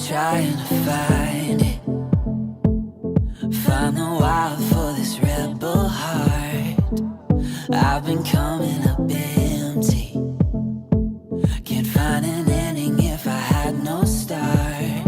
trying to find it. Find the wild for this rebel heart. I've been coming up empty. Can't find an ending if I had no start.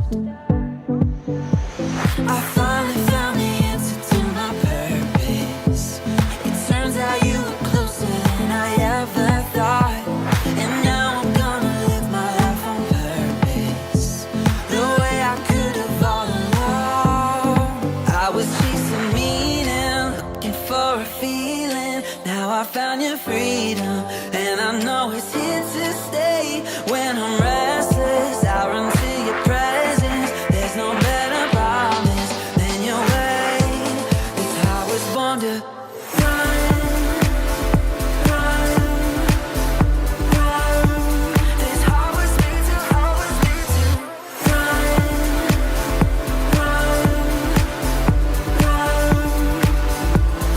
I finally found the answer to my purpose. It turns out you were closer than I ever thought. And now I'm gonna live my life on purpose, the way I could have all along. I was chasing meaning, looking for a feeling. Now I found your freedom, and I know it's here to stay. When I'm restless, I run to your presence. There's no better promise than your way. It's how I was born to run, run, run. It's how I was made to, how I was made to run, run, run.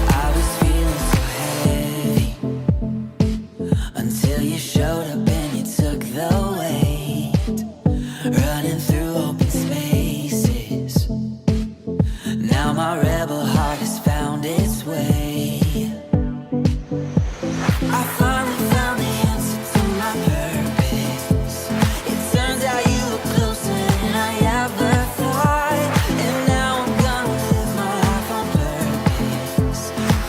I was feeling so heavy until you showed up and you took the weight. Running through open spaces, now my rebel heart has found its way. I finally found the answer to my purpose. It turns out you were closer than I ever thought. And now I'm gonna live my life on purpose,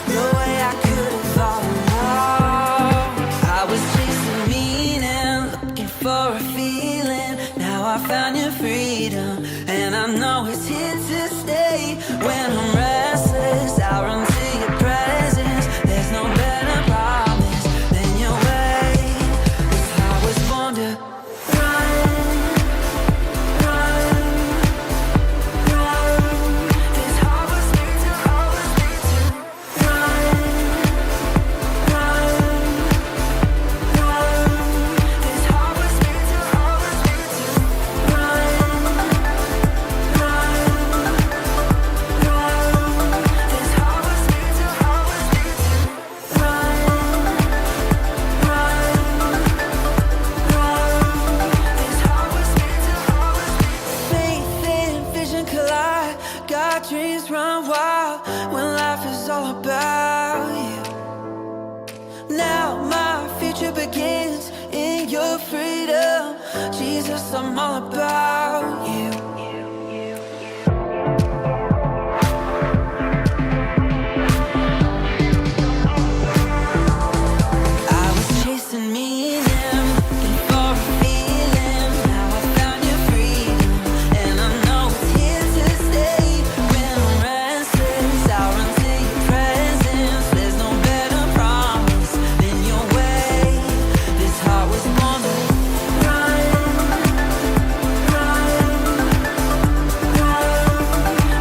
the way I could have all along. I was chasing meaning, looking for a feeling. Now I found your freedom, and I know it's here to stay. When I'm restless, I run to your presence. There's no better promise than your way. It's how I was born to run, run, run. It's how I was made to, how I was made to run, run, run. It's how I was made to, how I was made to run, run, run. It's how I was made to, how I was made to run, run, run. It's how I was made to, how I was made to. Faith and vision collide. Got dreams run wild when life is all about you. Now my future begins in your freedom. Jesus, I'm all about you. I was chasing meaning, looking for a feeling. Now I found your freedom, and I know it's here to stay. When I'm restless, I run to your presence. There's no better promise than your way. This heart was born to run, run, run.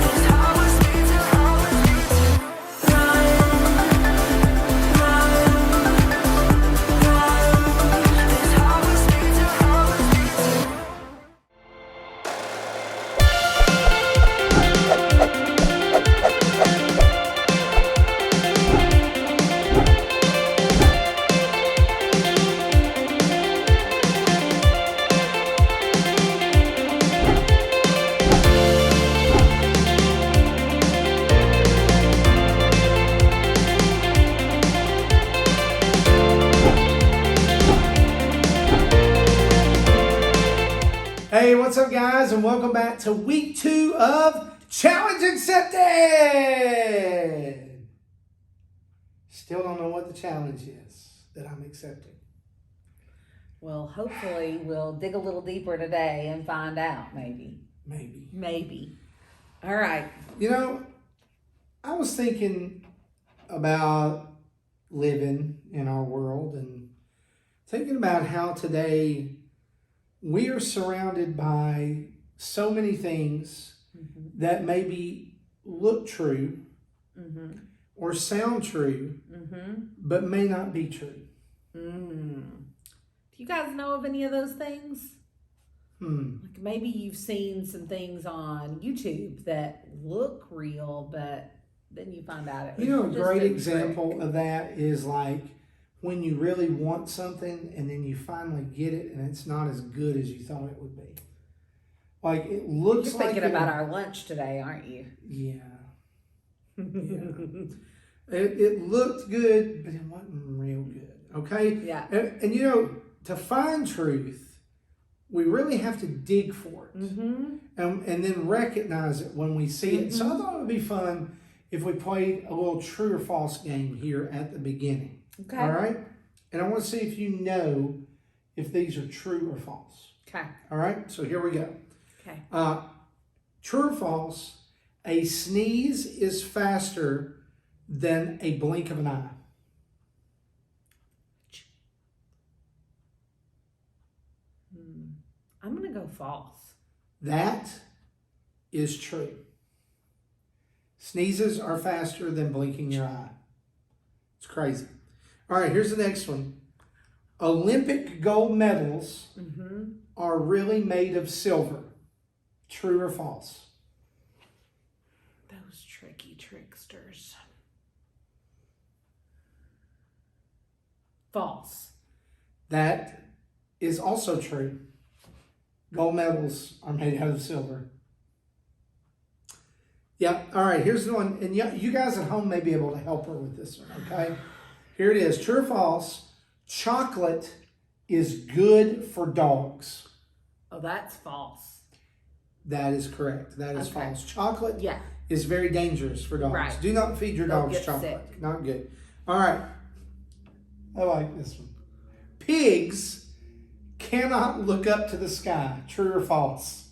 This heart was made to, how I was made to run, run, run. This heart was made to, how I was made to. Hey, what's up, guys, and welcome back to week 2 of Challenge Accepted. Still don't know what the challenge is that I'm accepting. Well, hopefully we'll dig a little deeper today and find out, maybe. Maybe. All right. You know, I was thinking about living in our world and thinking about how today we are surrounded by so many things that maybe look true or sound true, but may not be true. Do you guys know of any of those things? Like maybe you've seen some things on YouTube that look real, but then you find out it was You know, a just great a example trick. of that is like when you really want something and then you finally get it and it's not as good as you thought it would be. Like it looks You're like thinking about our lunch today, aren't you? Yeah. Yeah. It looked good, but it wasn't real good. Okay? Yeah. And you know, to find truth, we really have to dig for it. Mm-hmm. And then recognize it when we see it. So I thought it would be fun if we played a little true or false game here at the beginning. Okay. All right? And I want to see if you know if these are true or false. Okay. All right? So here we go. Okay. True or false, a sneeze is faster than a blink of an eye. I'm going to go false. That is true. Sneezes are faster than blinking your eye. It's crazy. All right, here's the next one. Olympic gold medals are really made of silver. True or false? Those tricky tricksters. False. That is also true. Gold medals are made out of silver. Yeah, all right, here's the one. And you guys at home may be able to help her with this one, okay? Here it is. True or false? Chocolate is good for dogs. Oh, that's false. That is correct. That is Okay. false. Chocolate Yeah. is very dangerous for dogs. Right. Do not feed your They'll dogs get chocolate. sick. Not good. All right. I like this one. Pigs cannot look up to the sky. True or false?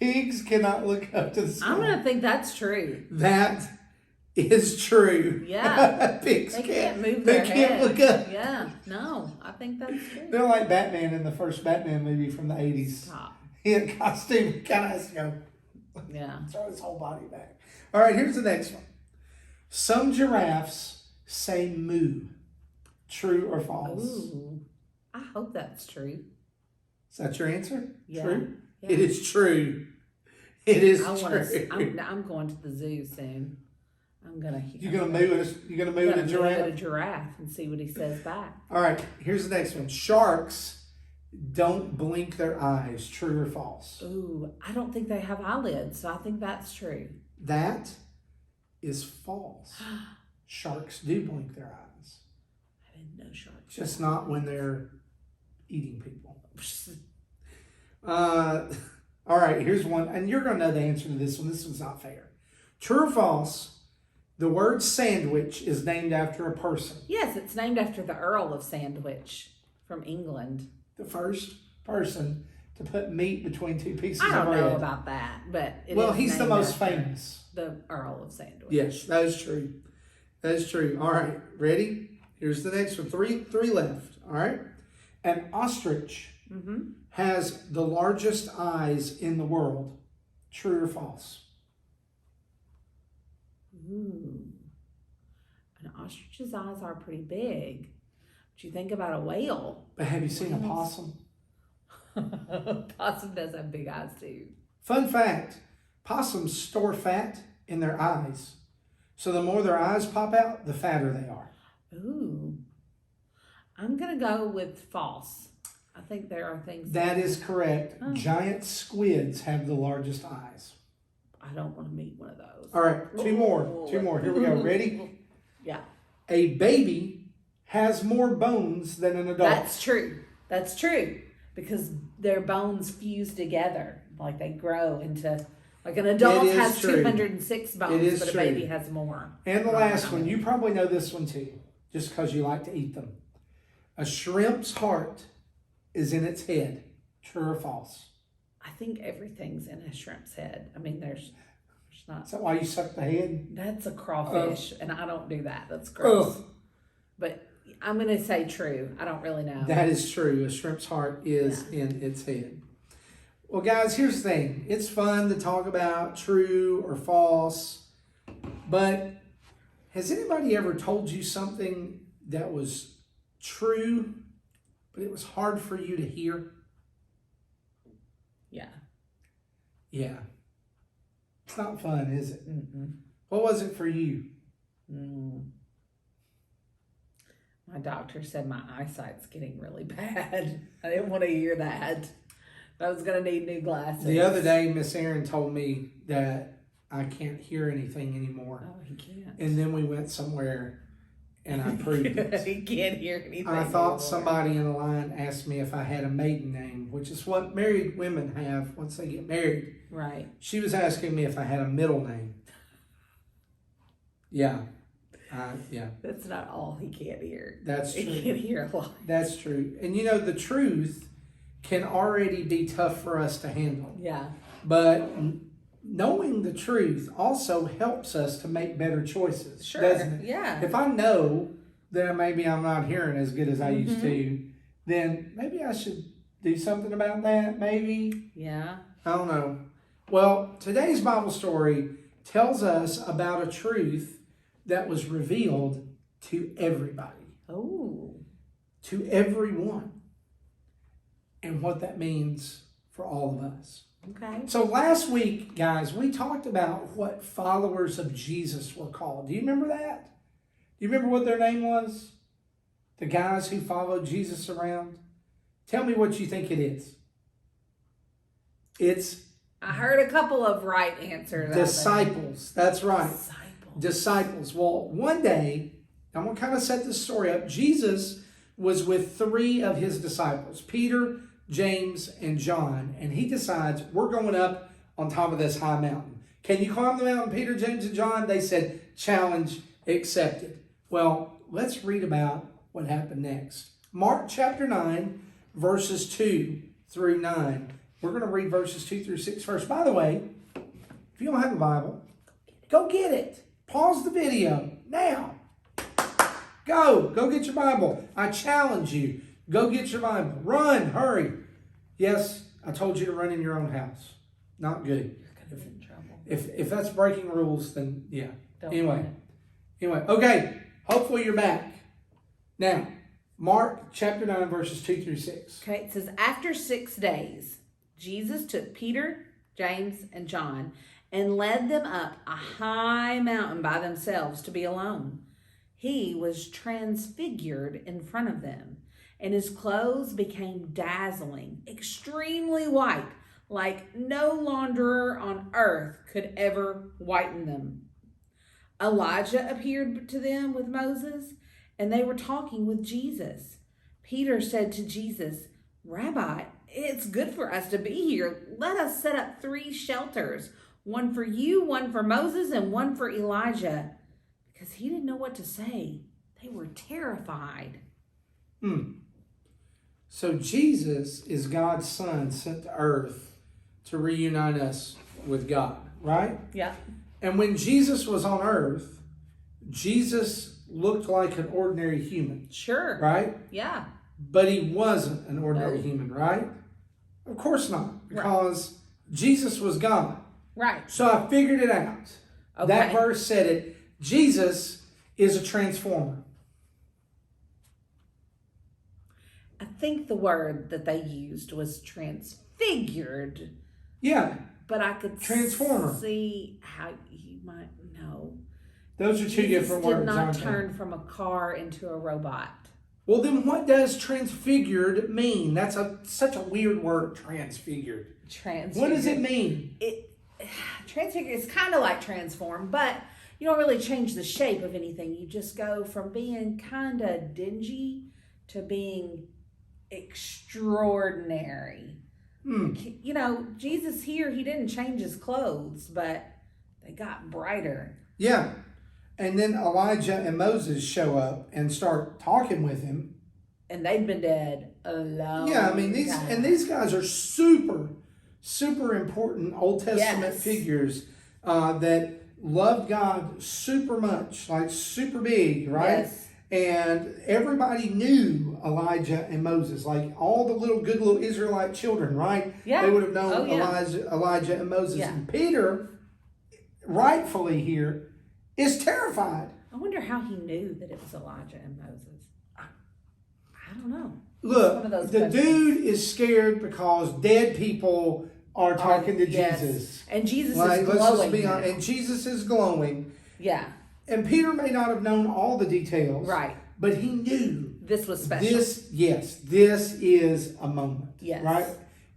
Pigs cannot look up to the sky. I'm going to think that's true. That is true. Yeah. Pigs They can't move They their can't head. look up. Yeah. No, I think that's true. They're like Batman in the first Batman movie from the 80s. Stop. In costume, kind of has to go Yeah. throw his whole body back. All right, here's the next one. Some giraffes say moo. True or false? Ooh. I hope that's true. Is that your answer? Yeah. True? Yeah. It is true. It is I true. want to. I'm going to the zoo soon. I'm gonna. You're gonna moo us. You're gonna moo at a At a giraffe. giraffe and see what he says back. All right. Here's the next one. Sharks don't blink their eyes. True or false? Ooh, I don't think they have eyelids, so I think that's true. That is false. Sharks do blink their eyes, I didn't know sharks. just not when they're eating people. All right, here's one, and you're going to know the answer to this one. This one's not fair. True or false, the word sandwich is named after a person. Yes, it's named after the Earl of Sandwich from England. The first person to put meat between two pieces I of don't bread. know about that, but it Well, is he's the named most after famous. The Earl of Sandwich. Yes, that is true. That is true. All right, ready? Here's the next one. Three left. All right. An ostrich has the largest eyes in the world. True or false? Ooh. An ostrich's eyes are pretty big. But you think about a whale. But have you seen a possum? Possum does have big eyes too. Fun fact, possums store fat in their eyes. So the more their eyes pop out, the fatter they are. Ooh. I'm going to go with false. I think there are things. That is correct. Oh. Giant squids have the largest eyes. I don't want to meet one of those. All right, two more. Here we go. Ready? Yeah. A baby has more bones than an adult. That's true. That's true. Because their bones fuse together. Like they grow into, like an adult It is has true. 206 bones, It is but a true. baby has more. And the last one, you probably know this one too, just because you like to eat them. A shrimp's heart is in its head. True or false? I think everything's in a shrimp's head. I mean, there's not. Is that why you suck the head? That's a crawfish, and I don't do that. That's gross. Ugh. But I'm going to say true. I don't really know. That is true. A shrimp's heart is in its head. Well, guys, here's the thing. It's fun to talk about true or false, but has anybody ever told you something that was true, but it was hard for you to hear? Yeah. Yeah. It's not fun, is it? Mm-mm. What was it for you? Mm. My doctor said my eyesight's getting really bad. I didn't want to hear that. I was going to need new glasses. The other day, Miss Erin told me that I can't hear anything anymore. Oh, he can't. And then we went somewhere and I proved it. He can't hear anything. I thought anymore. somebody in the line asked me if I had a maiden name, which is what married women have once they get married. Right. She was asking me if I had a middle name. Yeah. Yeah. That's not all he can't hear. That's true. He can't hear a lot. That's true. And you know, the truth can already be tough for us to handle. Yeah. But knowing the truth also helps us to make better choices, Sure. doesn't it? Yeah. If I know that maybe I'm not hearing as good as I used Mm-hmm. to, then maybe I should do something about that, maybe. Yeah. I don't know. Well, today's Bible story tells us about a truth that was revealed to everybody, Oh. to everyone, and what that means for all of us. Okay. So last week, guys, we talked about what followers of Jesus were called. Do you remember that? Do you remember what their name was? The guys who followed Jesus around? Tell me what you think it is. It's I heard a couple of right answers. out there. disciples. That's right. Disciples. Disciples. Well, one day, I'm going to kind of set this story up. Jesus was with 3 of his disciples, Peter, James, and John. And he decides, we're going up on top of this high mountain. Can you climb the mountain, Peter, James, and John? They said, challenge accepted. Well, let's read about what happened next. Mark chapter 9, verses 2 through 9. We're going to read verses 2 through 6 first. By the way, if you don't have a Bible, go get it. Pause the video now. Go get your Bible. I challenge you. Go get your Bible. Run, hurry. Yes, I told you to run in your own house. Not good. You're gonna get in trouble. If that's breaking rules, then yeah. Don't Anyway, do okay. Hopefully you're back. Now, Mark chapter 9, verses 2 through 6. Okay, it says, after 6 days, Jesus took Peter, James, and John and led them up a high mountain by themselves to be alone. He was transfigured in front of them, and his clothes became dazzling, extremely white, like no launderer on earth could ever whiten them. Elijah appeared to them with Moses, and they were talking with Jesus. Peter said to Jesus, Rabbi, it's good for us to be here. Let us set up 3 shelters, one for you, one for Moses, and one for Elijah. Because he didn't know what to say. They were terrified. So Jesus is God's Son sent to earth to reunite us with God, right? Yeah. And when Jesus was on earth, Jesus looked like an ordinary human, Sure. right? Yeah. But he wasn't an ordinary No. human, right? Of course not, because Jesus was God. Right. So I figured it out. Okay. That verse said it. Jesus is a transformer. I think the word that they used was transfigured, Yeah, but I could Transformer. see how you might know. those are 2 different words, did not aren't they? turn from a car into a robot. Well, then what does transfigured mean? That's such a weird word, transfigured. Transfigured. What does it mean? Transfigured is kind of like transform, but you don't really change the shape of anything. You just go from being kind of dingy to being extraordinary. You know, Jesus here, he didn't change his clothes, but they got brighter. Yeah. And then Elijah and Moses show up and start talking with him. And they've been dead a long Yeah, I mean time. these guys are super important Old Testament Yes. figures that loved God super much, like super big, right? Yes. And everybody knew Elijah and Moses, like all the good little Israelite children, right? Yeah. They would have known Oh, yeah. Elijah and Moses. Yeah. And Peter, rightfully here, is terrified. I wonder how he knew that it was Elijah and Moses. I don't know. Look, One of those the questions. dude is scared because dead people are talking to Yes. Jesus. And Jesus Like, is let's glowing. just be now. honest. And Jesus is glowing. Yeah. And Peter may not have known all the details. Right. But he knew This was special. this is a moment. Yes. Right?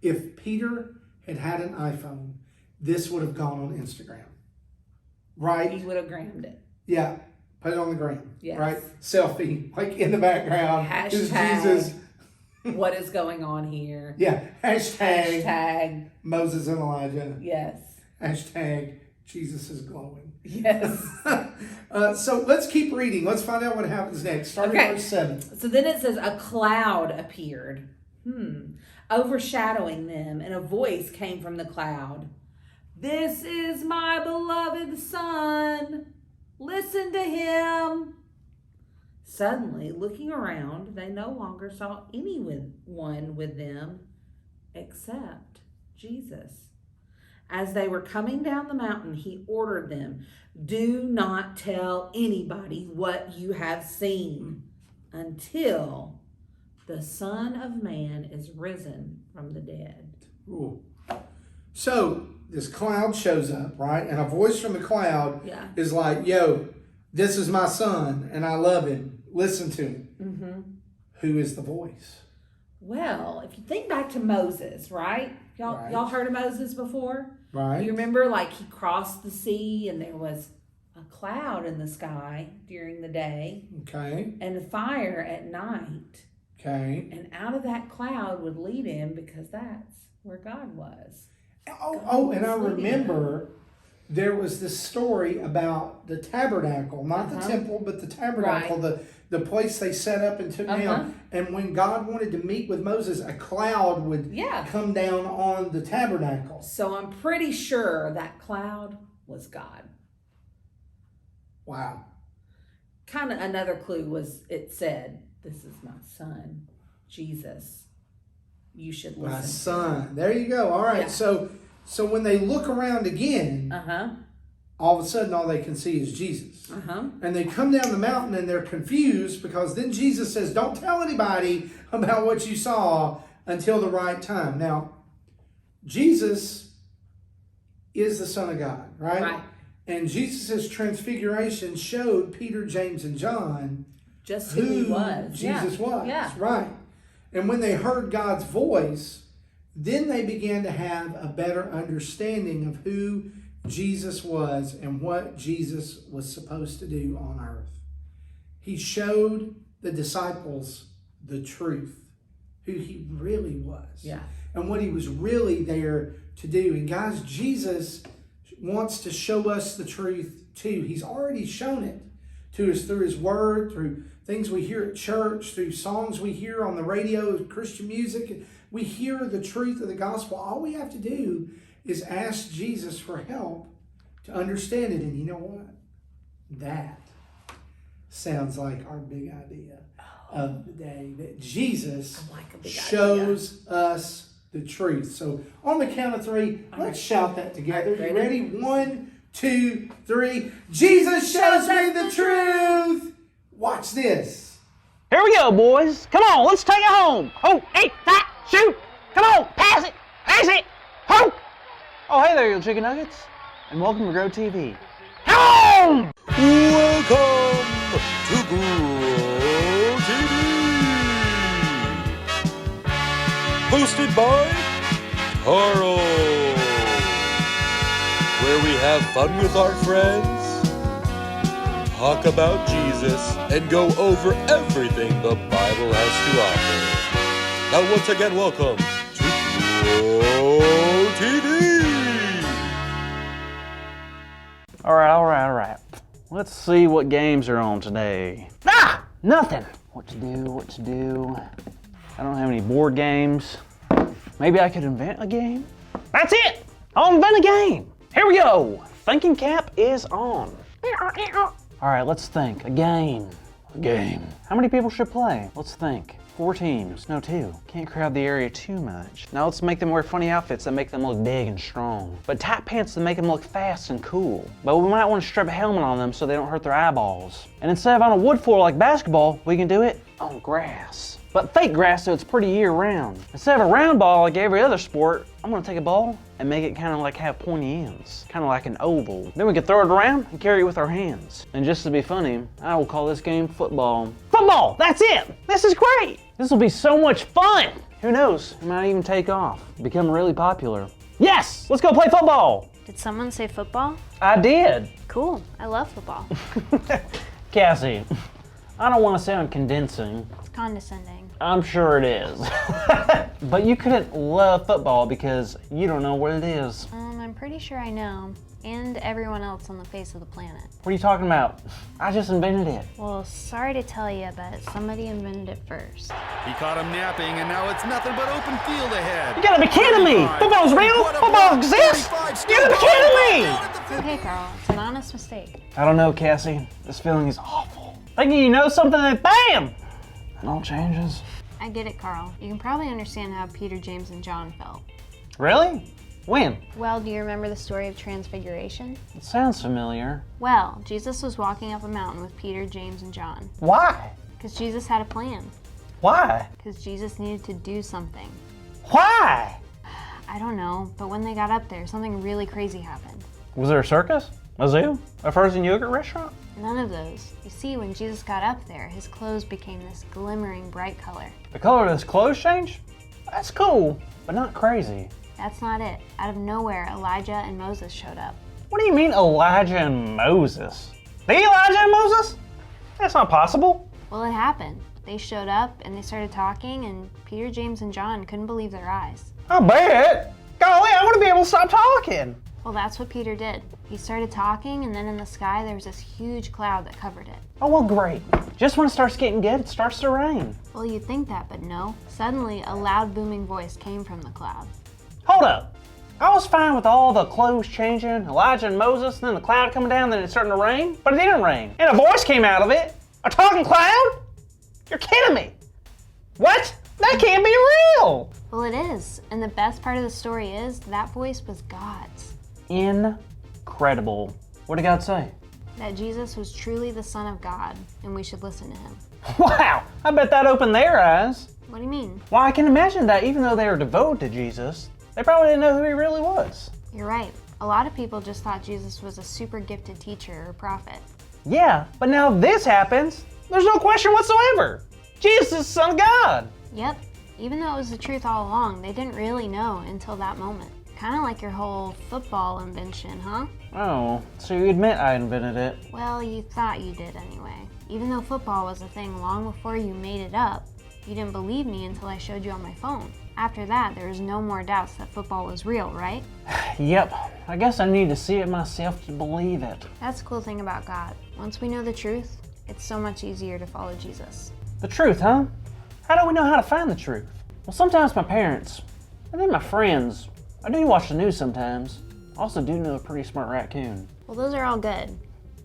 If Peter had had an iPhone, this would have gone on Instagram. Right? He would have grammed it. Yeah. Put it on the gram. Yes. Right? Selfie, like in the background. Is Jesus. What is going on here? Yeah. Hashtag Hashtag. Moses and Elijah. Yes. Hashtag Jesus is glowing. Yes. So let's keep reading. Let's find out what happens next. Starting Okay. verse 7. So then it says, a cloud appeared, overshadowing them, and a voice came from the cloud. This is my beloved son. Listen to him. Suddenly, looking around, they no longer saw anyone with them except Jesus. As they were coming down the mountain, he ordered them, do not tell anybody what you have seen until the Son of Man is risen from the dead. Ooh. So this cloud shows up, right? And a voice from the cloud Yeah. is like, yo, this is my son and I love him. Listen to him. Mm-hmm. Who is the voice? Well, if you think back to Moses, right? Y'all heard of Moses before? Right. You remember, like, he crossed the sea and there was a cloud in the sky during the day Okay. and a fire at night. Okay. And out of that cloud would lead him because that's where God was. Oh, and I remember there was this story about the tabernacle, not the temple, but the tabernacle, the place they set up and took down. And when God wanted to meet with Moses, a cloud would come down on the tabernacle. So I'm pretty sure that cloud was God. Wow. Kind of another clue was it said, this is my son, Jesus. You should listen. My son. There you go. All right. Yeah. So when they look around again, all of a sudden all they can see is Jesus. And they come down the mountain and they're confused because then Jesus says, don't tell anybody about what you saw until the right time. Now, Jesus is the Son of God, right? And Jesus' transfiguration showed Peter, James, and John just who he was. Jesus was, right? And when they heard God's voice, then they began to have a better understanding of who Jesus was and what Jesus was supposed to do on earth. He showed the disciples the truth, who he really was, and what he was really there to do. And guys, Jesus wants to show us the truth too. He's already shown it to us through his word, through things we hear at church, through songs we hear on the radio, Christian music. We hear the truth of the gospel. All we have to do is ask Jesus for help to understand it. And you know what? That sounds like our big idea of the day, that Jesus shows us the truth. So on the count of 3, let's shout that together. You ready? 1, 2, 3. Jesus shows me the truth. Watch this. Here we go, boys. Come on, let's take it home. Oh, 8, 5, shoot. Come on, pass it. Pass it. Ho. Oh, hey there, you chicken nuggets. And welcome to Grow TV. Come on! Welcome to Grow TV. Hosted by Carl. Where we have fun with our friends, talk about Jesus, and go over everything the Bible has to offer. Now once again, welcome to Grow TV. All right. Let's see what games are on today. Nothing. What to do. I don't have any board games. Maybe I could invent a game? That's it! I'll invent a game! Here we go! Thinking cap is on. All right, let's think. A game. How many people should play? Let's think. 4 teams. No, 2. Can't crowd the area too much. Now let's make them wear funny outfits that make them look big and strong. But tight pants that make them look fast and cool. But we might want to strap a helmet on them so they don't hurt their eyeballs. And instead of on a wood floor like basketball, we can do it on grass. But fake grass so it's pretty year round. Instead of a round ball like every other sport, I'm gonna take a ball and make it kind of like have pointy ends. Kind of like an oval. Then we can throw it around and carry it with our hands. And just to be funny, I will call this game football. Football, that's it. This is great. This will be so much fun. Who knows, it might even take off, become really popular. Yes, let's go play football. Did someone say football? I did. Cool. I love football. Cassie, I don't want to sound condensing. It's condescending. I'm sure it is. But you couldn't love football because you don't know what it is. I'm pretty sure I know. And everyone else on the face of the planet. What are you talking about? I just invented it. Well, sorry to tell you, but somebody invented it first. He caught him napping, and now it's nothing but open field ahead. You gotta be kidding me! Football's real? Football exists? You gotta be kidding me! It's okay, Carl. It's an honest mistake. I don't know, Cassie. This feeling is awful. Thinking you know something and BAM! It all changes. I get it, Carl. You can probably understand how Peter, James, and John felt. Really? When? Well, do you remember the story of Transfiguration? It sounds familiar. Well, Jesus was walking up a mountain with Peter, James, and John. Why? Because Jesus had a plan. Why? Because Jesus needed to do something. Why? I don't know, but when they got up there, something really crazy happened. Was there a circus? A zoo? A frozen yogurt restaurant? None of those. You see, when Jesus got up there, his clothes became this glimmering bright color. The color of his clothes changed? That's cool, but not crazy. That's not it. Out of nowhere, Elijah and Moses showed up. What do you mean Elijah and Moses? The Elijah and Moses? That's not possible. Well, it happened. They showed up and they started talking, and Peter, James, and John couldn't believe their eyes. I bet. Golly, I want to be able to stop talking. Well, that's what Peter did. He started talking, and then in the sky, there was this huge cloud that covered it. Oh, well, great. Just when it starts getting good, it starts to rain. Well, you'd think that, but no. Suddenly, a loud booming voice came from the cloud. Hold up. I was fine with all the clothes changing, Elijah and Moses, and then the cloud coming down, then it's starting to rain. But it didn't rain. And a voice came out of it. A talking cloud? You're kidding me. What? That can't be real. Well, it is. And the best part of the story is that voice was God's. Incredible. What did God say? That Jesus was truly the Son of God, and we should listen to him. Wow, I bet that opened their eyes. What do you mean? Well, I can imagine that even though they were devoted to Jesus, they probably didn't know who he really was. You're right. A lot of people just thought Jesus was a super gifted teacher or prophet. Yeah, but now this happens, there's no question whatsoever. Jesus is the Son of God. Yep. Even though it was the truth all along, they didn't really know until that moment. Kind of like your whole football invention, huh? Oh, so you admit I invented it. Well, you thought you did anyway. Even though football was a thing long before you made it up, you didn't believe me until I showed you on my phone. After that, there was no more doubts that football was real, right? Yep, I guess I need to see it myself to believe it. That's the cool thing about God. Once we know the truth, it's so much easier to follow Jesus. The truth, huh? How do we know how to find the truth? Well, sometimes my parents, and then my friends, I do watch the news sometimes. I also do know a pretty smart raccoon. Well, those are all good.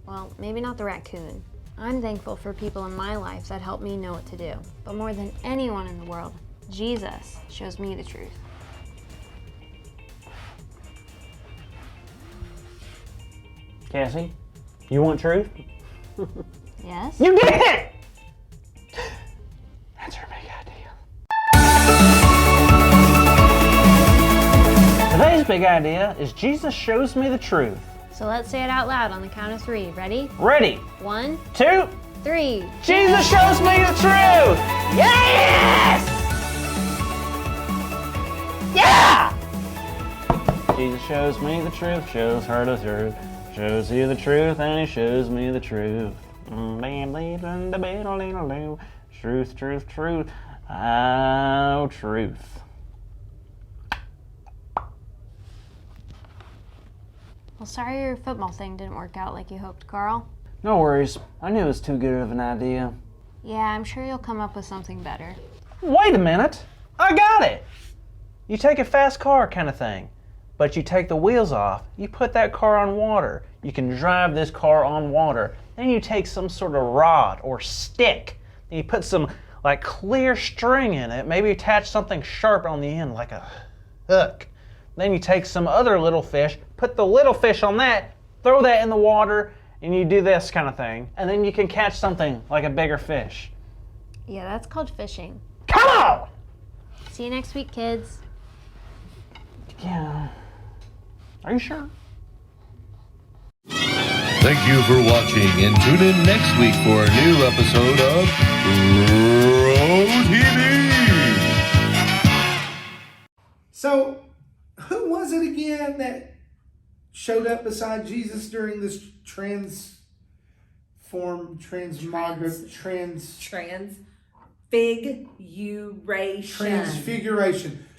Well, maybe not the raccoon. I'm thankful for people in my life that help me know what to do. But more than anyone in the world, Jesus shows me the truth. Cassie, you want truth? Yes? You did it! That's your big idea. Today's big idea is Jesus shows me the truth. So let's say it out loud on the count of 3. Ready? Ready? 1, 2, 3. Jesus shows me the truth! Yes! Yeah! Jesus shows me the truth, shows her the truth, shows you the truth, and he shows me the truth. Truth, truth, truth. Oh, truth. Well, sorry your football thing didn't work out like you hoped, Carl. No worries. I knew it was too good of an idea. Yeah, I'm sure you'll come up with something better. Wait a minute. I got it. You take a fast car kind of thing, but you take the wheels off. You put that car on water. You can drive this car on water. Then you take some sort of rod or stick, and you put some like clear string in it. Maybe attach something sharp on the end like a hook. Then you take some other little fish, put the little fish on that, throw that in the water, and you do this kind of thing. And then you can catch something like a bigger fish. Yeah, that's called fishing. Come on! See you next week, kids. Yeah. Are you sure? Thank you for watching, and tune in next week for a new episode of Row TV. So, who was it again that showed up beside Jesus during this transfiguration?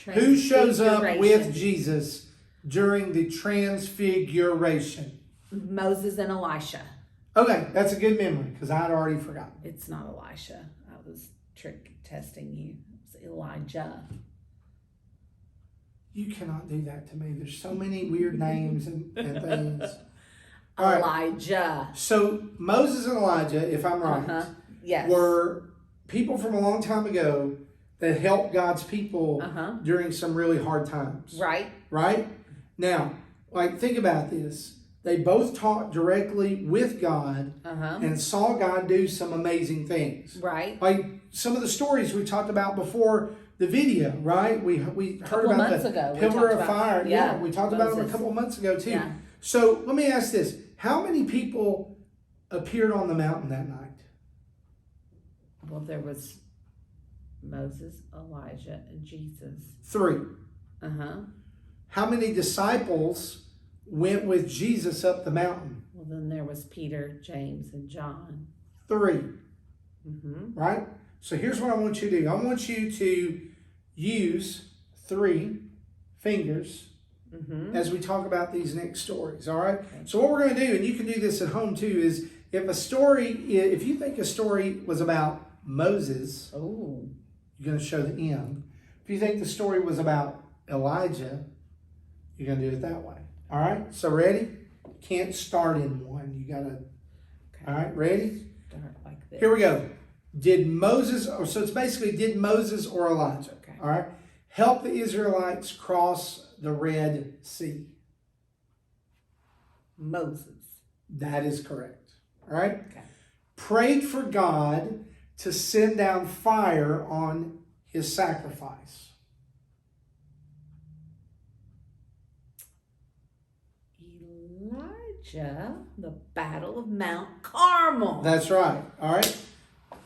Who shows up with Jesus during the transfiguration? Moses and Elisha. Okay, that's a good memory because I'd already forgotten. It's not Elisha. I was testing you. It's Elijah. You cannot do that to me. There's so many weird names and things. All right. Elijah. So Moses and Elijah, if I'm right, Yes. were people from a long time ago that helped God's people during some really hard times. Right. Right? Now, like, think about this. They both talked directly with God and saw God do some amazing things. Right. Like some of the stories we talked about before the video, right? We heard about the pillar of fire. Yeah, we talked about them a couple of months ago too. Yeah. So let me ask this. How many people appeared on the mountain that night? Well, there was Moses, Elijah, and Jesus. 3. How many disciples went with Jesus up the mountain? Well, then there was Peter, James, and John. 3. Right? So here's what I want you to do. I want you to use 3 fingers as we talk about these next stories. All right? Okay. So what we're going to do, and you can do this at home too, is if you think a story was about Moses, you're going to show the M. If you think the story was about Elijah, you're going to do it that way. All right? So ready? Can't start in one. You got to, all right, ready? Start like this. Here we go. Did Moses or Elijah, Okay. All right, help the Israelites cross the Red Sea? Moses. That is correct. All right? Okay. Prayed for God to send down fire on his sacrifice. Elijah, the Battle of Mount Carmel. That's right. All right.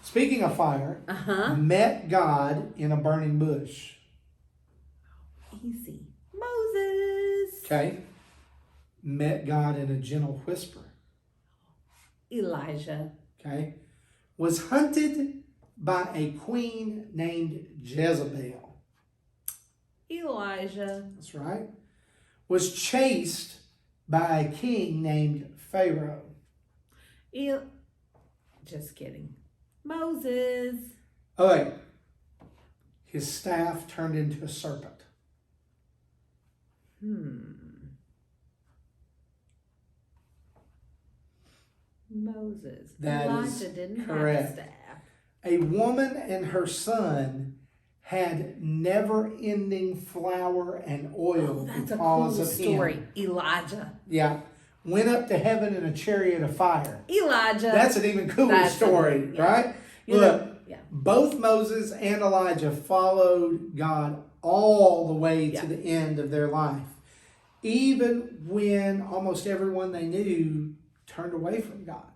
Speaking of fire, met God in a burning bush. Easy. Moses. Okay. Met God in a gentle whisper. Elijah. Okay. Was hunted by a queen named Jezebel. Elijah. That's right. Was chased by a king named Pharaoh. Just kidding. Moses. Oh, wait. His staff turned into a serpent. Moses. That Elijah is didn't correct. have a staff. A woman and her son had never-ending flour and oil That's a because cool of story. him. Elijah. Yeah. Went up to heaven in a chariot of fire. Elijah. That's an even cooler story, right? Look, both Moses and Elijah followed God all the way to the end of their life. Even when almost everyone they knew turned away from God.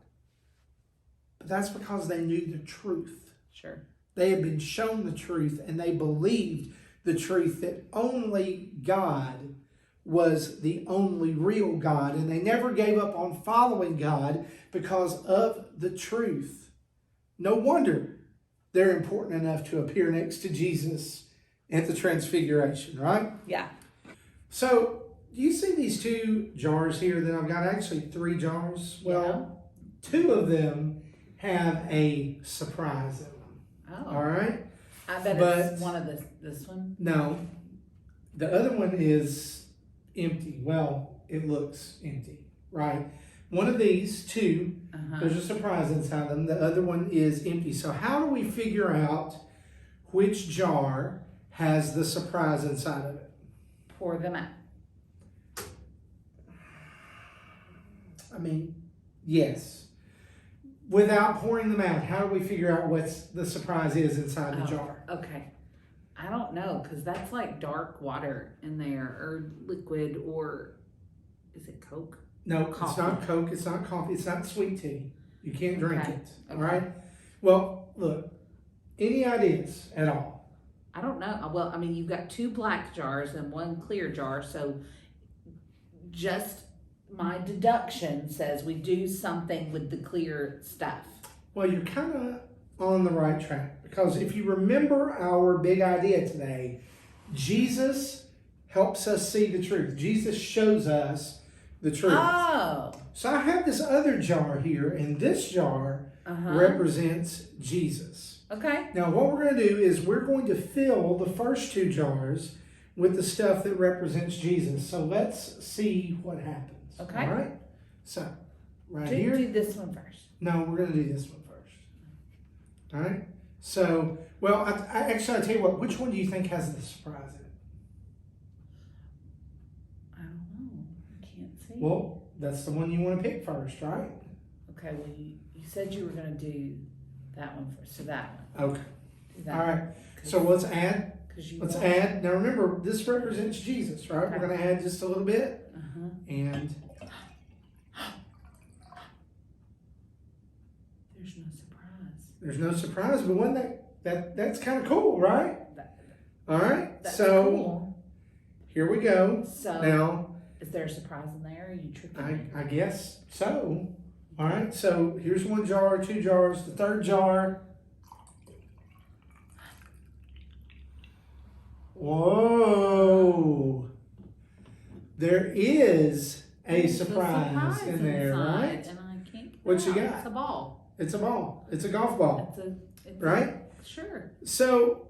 But that's because they knew the truth. Sure. They had been shown the truth and they believed the truth that only God was the only real God. And they never gave up on following God because of the truth. No wonder they're important enough to appear next to Jesus at the Transfiguration, right? Yeah. So, do you see these 2 jars here that I've got? Actually, 3 jars. Well, 2 of them have a surprise in them. Oh. All right? I bet it's one of this one. No. The other one is empty. Well, it looks empty, right? One of these 2, there's a surprise inside them. The other one is empty. So how do we figure out which jar has the surprise inside of it? Pour them out. I mean, yes. Without pouring them out, how do we figure out what the surprise is inside the jar? Okay. I don't know, because that's like dark water in there, or liquid, or is it Coke? No, it's Coffee. not Coke, it's not coffee, it's not sweet tea. You can't drink Okay, it. All okay. right? Well, look, any ideas at all? I don't know. Well, I mean, you've got 2 black jars and 1 clear jar, so just my deduction says we do something with the clear stuff. Well, you're kind of on the right track because if you remember our big idea today, Jesus helps us see the truth. Jesus shows us the truth. Oh. So I have this other jar here, and this jar represents Jesus. Okay. Now, what we're going to do is we're going to fill the first 2 jars with the stuff that represents Jesus. So let's see what happens. Okay. All right? So, right Do here. this one first. No, we're going to do this one first. All right? So, well, I tell you what, which one do you think has the surprise in it? I don't know. I can't see. Well, that's the one you want to pick first, right? Okay, well, you said you were going to do that one first. So that one. Okay. Do that All right. one. So let's add. 'Cause you Let's want- add. Now remember, this represents Jesus, right? Okay. We're going to add just a little bit. Uh-huh. And There's no surprise. there's no surprise, but one that's kind of cool, right? That- All right. That's So cool. here we go. So Now, is there a surprise in there? Are you tricking me? I guess so. All right. So here's 1 jar, 2 jars, the 3rd jar. Whoa. There is a There's surprise in there, inside, right? And I can't get What it you out. got? It's a ball. It's a ball. It's a golf ball, It's right? Sure. So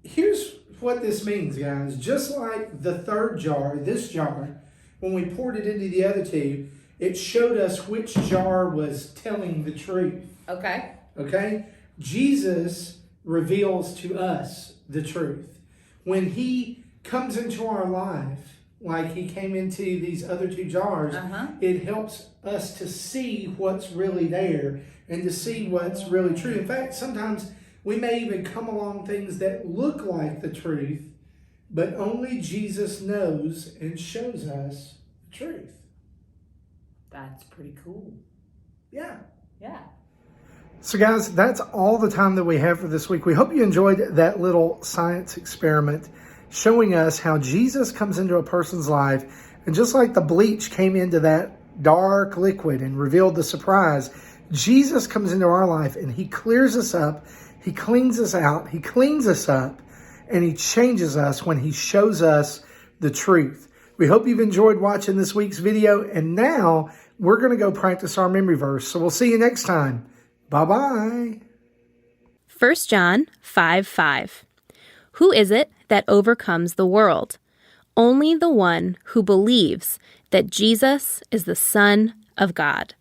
here's what this means, guys. Just like the 3rd jar, this jar, when we poured it into the other 2, it showed us which jar was telling the truth. Okay. Okay? Jesus reveals to us the truth. When he comes into our life, like he came into these other 2 jars, Uh-huh. it helps us to see what's really there and to see what's really true. In fact, sometimes we may even come along things that look like the truth, but only Jesus knows and shows us the truth. That's pretty cool. Yeah. Yeah. So guys, that's all the time that we have for this week. We hope you enjoyed that little science experiment showing us how Jesus comes into a person's life. And just like the bleach came into that dark liquid and revealed the surprise, Jesus comes into our life and he clears us up. He cleans us out. He cleans us up. And he changes us when he shows us the truth. We hope you've enjoyed watching this week's video. And now we're going to go practice our memory verse. So we'll see you next time. Bye-bye. 1 John 5:5. Who is it that overcomes the world? Only the one who believes that Jesus is the Son of God.